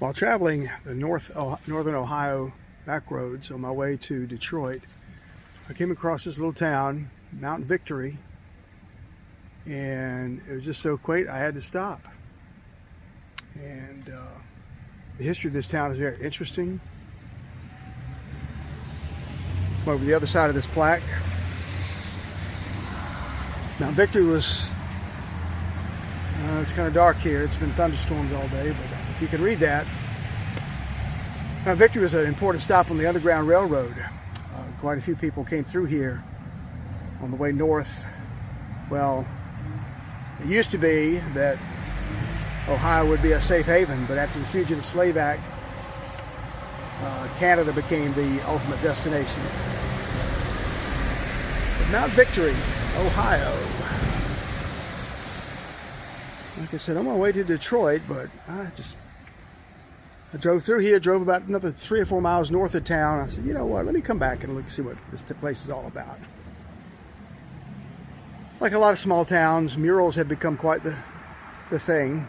While traveling the northern Ohio back roads on my way to Detroit, I came across this little town, Mount Victory, and it was just so quaint I had to stop. And the history of this town is very interesting. Come over to the other side of this plaque. Mount Victory was, it's kind of dark here, it's been thunderstorms all day, but if you can read that, Mount Victory was an important stop on the Underground Railroad. Quite a few people came through here on the way north. Well, it used to be that Ohio would be a safe haven, but after the Fugitive Slave Act, Canada became the ultimate destination. But Mount Victory, Ohio. Like I said, I'm on my way to Detroit, but I drove through here, drove about another 3 or 4 miles north of town. I said, you know what, let me come back and look, see what this place is all about. Like a lot of small towns, murals have become quite the thing.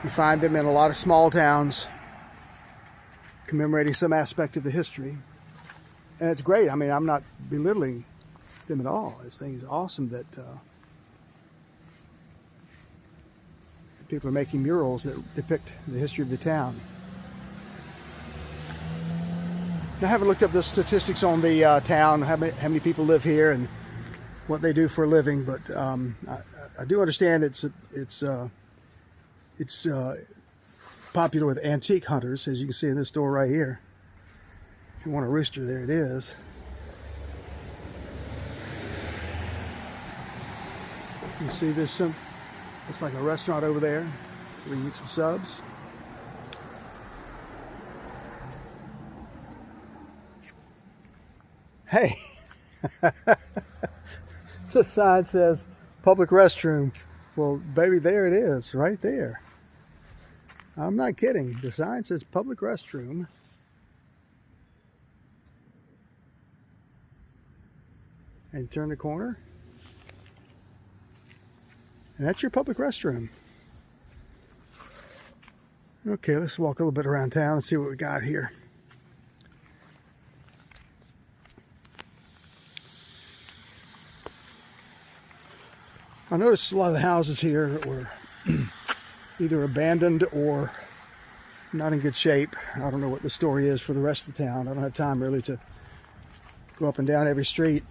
You find them in a lot of small towns, commemorating some aspect of the history. And it's great. I mean, I'm not belittling them at all. This thing is awesome that people are making murals that depict the history of the town. Now, I haven't looked up the statistics on the town, how many people live here and what they do for a living, but I do understand it's popular with antique hunters, as you can see in this door right here. If you want a rooster, there it is. You see this, looks like a restaurant over there where you can eat some subs. Hey, the sign says public restroom. Well, baby, there it is, right there. I'm not kidding. The sign says public restroom. And turn the corner. And that's your public restroom. Okay, let's walk a little bit around town and see what we got here. I noticed a lot of the houses here were either abandoned or not in good shape. I don't know what the story is for the rest of the town. I don't have time really to go up and down every street.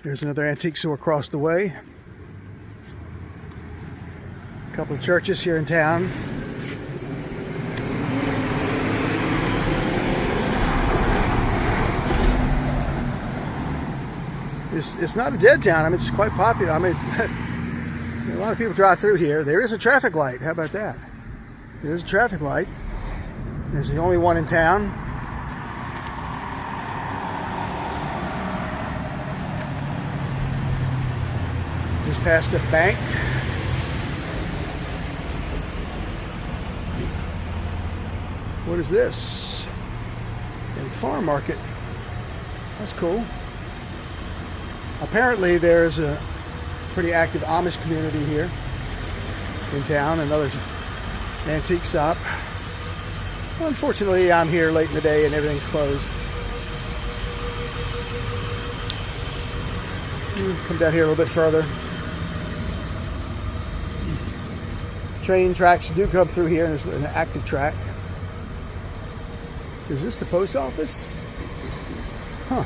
There's another antique store across the way. A couple of churches here in town. It's not a dead town. I mean, it's quite popular. I mean, a lot of people drive through here. There is a traffic light. How about that? There's a traffic light. It's the only one in town. Just past a bank. What is this? A farm market. That's cool. Apparently there's a pretty active Amish community here in town, another antique shop. Well, unfortunately, I'm here late in the day and everything's closed. Come down here a little bit further. Train tracks do come through here, and there's an active track. Is this the post office? Huh.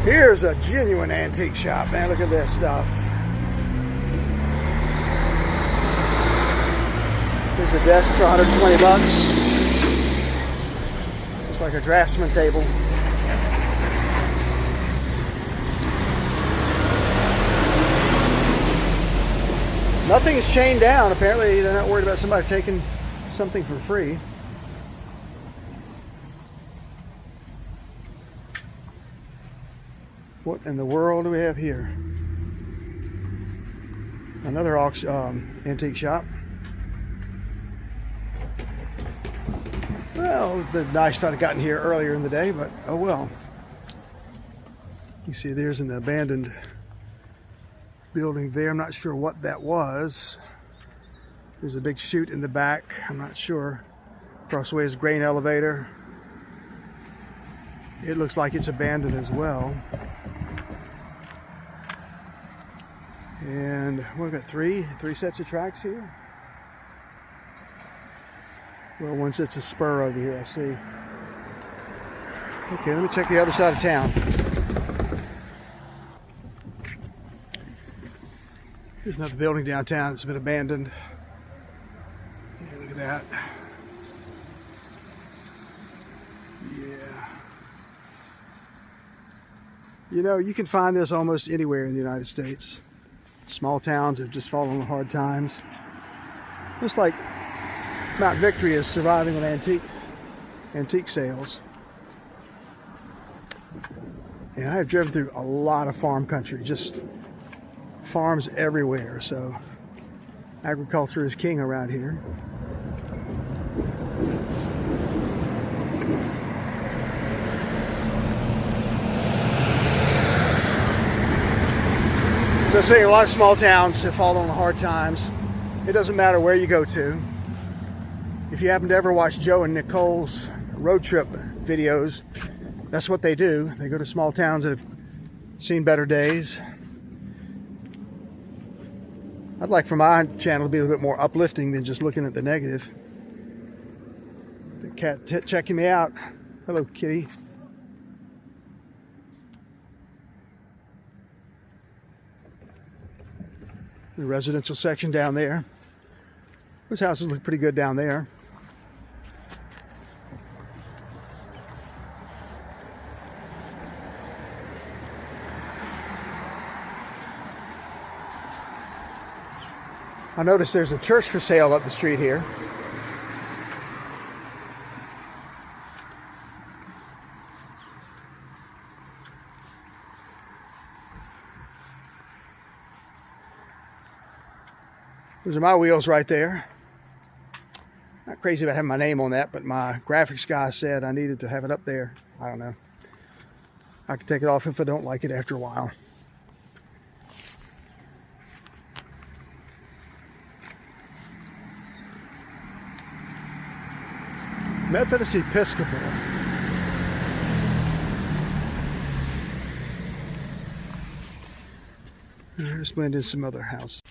Here's a genuine antique shop, man. Look at this stuff. There's a desk for $120. Just like a draftsman table. Nothing is chained down. Apparently they're not worried about somebody taking something for free. What in the world do we have here? Another antique shop. Well, Well, it would have been nice if I'd gotten here earlier in the day, but oh well. You see there's an abandoned building there. I'm not sure what that was. There's a big chute in the back. I'm not sure. Across the way is a grain elevator. It looks like it's abandoned as well. And we've got three sets of tracks here. Well, one set's a spur over here, I see. Okay, let me check the other side of town. Here's another building downtown that's been abandoned. Yeah, look at that. Yeah. You know, you can find this almost anywhere in the United States. Small towns have just fallen on hard times. Just like Mount Victory is surviving on antique sales. And I have driven through a lot of farm country, just farms everywhere. So agriculture is king around here. So I'm saying a lot of small towns have fallen on hard times. It doesn't matter where you go to. If you happen to ever watch Joe and Nicole's road trip videos, that's what they do. They go to small towns that have seen better days. I'd like for my channel to be a little bit more uplifting than just looking at the negative. The cat checking me out. Hello, kitty. The residential section down there. Those houses look pretty good down there. I noticed there's a church for sale up the street here. Those are my wheels right there. Not crazy about having my name on that, but my graphics guy said I needed to have it up there. I don't know. I can take it off if I don't like it after a while. Methodist Episcopal. Let's blend in some other houses.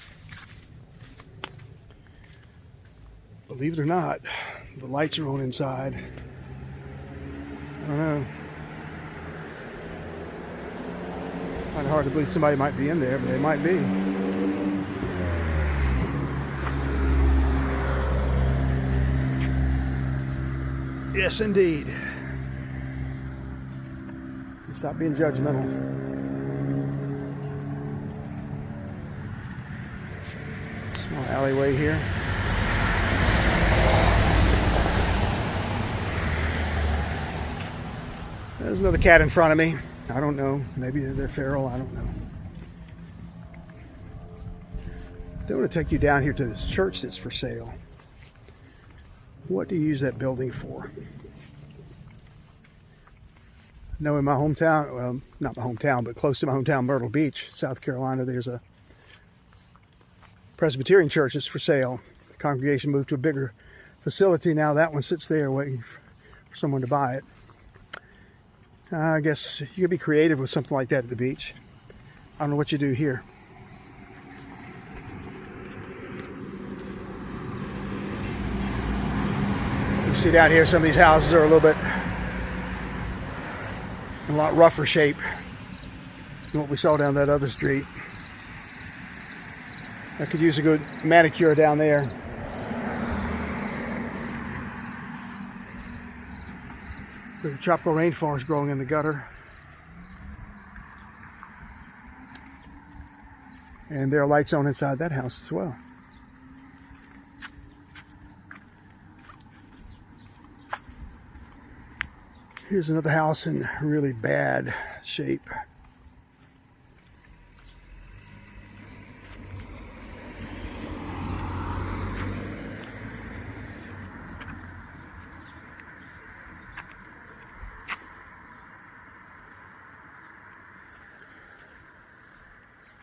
Believe it or not, the lights are on inside. I don't know. I find it hard to believe somebody might be in there, but they might be. Yes, indeed. Stop being judgmental. Small alleyway here. There's another cat in front of me. I don't know. Maybe they're feral. I don't know. They want to take you down here to this church that's for sale. What do you use that building for? No, in my hometown, well, not my hometown, but close to my hometown, Myrtle Beach, South Carolina, there's a Presbyterian church that's for sale. The congregation moved to a bigger facility. Now that one sits there waiting for someone to buy it. I guess you could be creative with something like that at the beach. I don't know what you do here. You see down here, some of these houses are a little bit, a lot rougher shape than what we saw down that other street. I could use a good manicure down there. There's a tropical rainforest growing in the gutter. And there are lights on inside that house as well. Here's another house in really bad shape.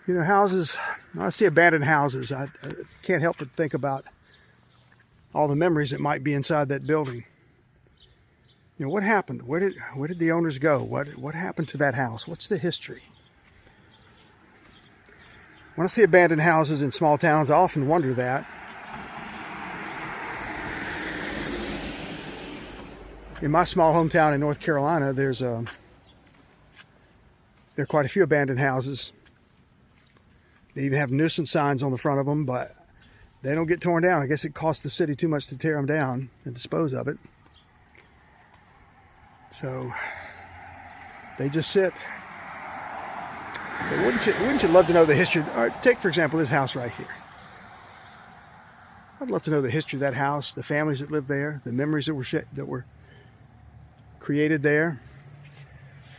You know, houses, when I see abandoned houses, I can't help but think about all the memories that might be inside that building. You know, what happened? Where did the owners go? What happened to that house? What's the history? When I see abandoned houses in small towns, I often wonder that. In my small hometown in North Carolina, there are quite a few abandoned houses. They even have nuisance signs on the front of them, but they don't get torn down. I guess it costs the city too much to tear them down and dispose of it. So they just sit. But wouldn't you love to know the history? All right, take, for example, this house right here. I'd love to know the history of that house, the families that lived there, the memories that were created there.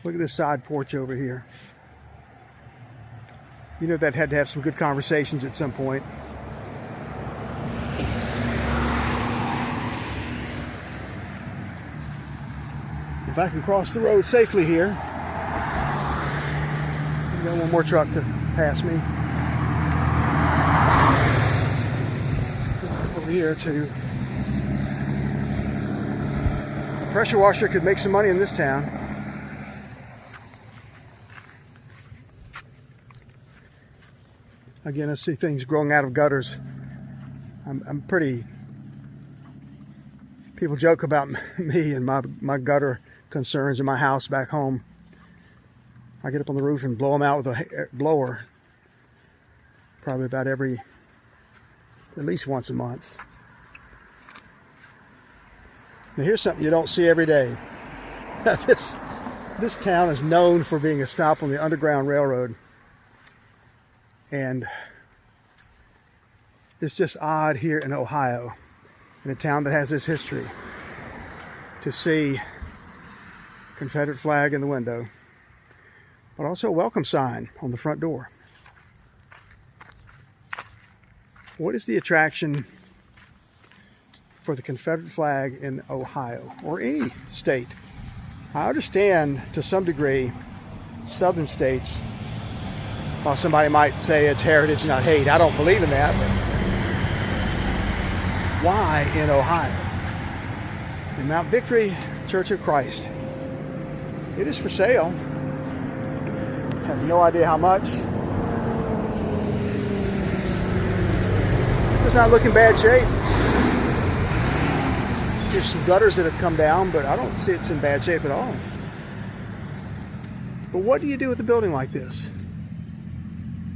Look at this side porch over here. You know that had to have some good conversations at some point. If I can cross the road safely here, I've got one more truck to pass me. Over here too. A pressure washer could make some money in this town. Again, I see things growing out of gutters. I'm pretty... People joke about me and my gutter concerns in my house back home. I get up on the roof and blow them out with a blower. Probably about at least once a month. Now here's something you don't see every day. This town is known for being a stop on the Underground Railroad. And it's just odd here in Ohio, in a town that has this history, to see Confederate flag in the window, but also a welcome sign on the front door. What is the attraction for the Confederate flag in Ohio or any state? I understand to some degree southern states, while somebody might say it's heritage, not hate. I don't believe in that. But why in Ohio? In Mount Victory Church of Christ. It is for sale. Have no idea how much. It does not look in bad shape. There's some gutters that have come down, but I don't see it's in bad shape at all. But what do you do with a building like this?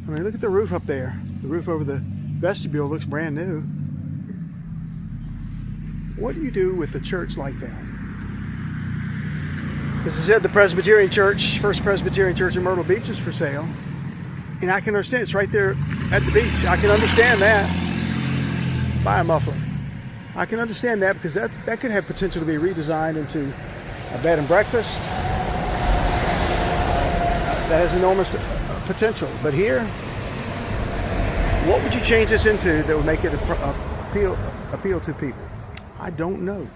I mean, look at the roof up there. The roof over the vestibule looks brand new. What do you do with a church like that? As I said, the Presbyterian Church, First Presbyterian Church in Myrtle Beach is for sale. And I can understand, it's right there at the beach. I can understand that. Buy a muffler. I can understand that because that could have potential to be redesigned into a bed and breakfast. That has enormous potential. But here, what would you change this into that would make it appeal to people? I don't know.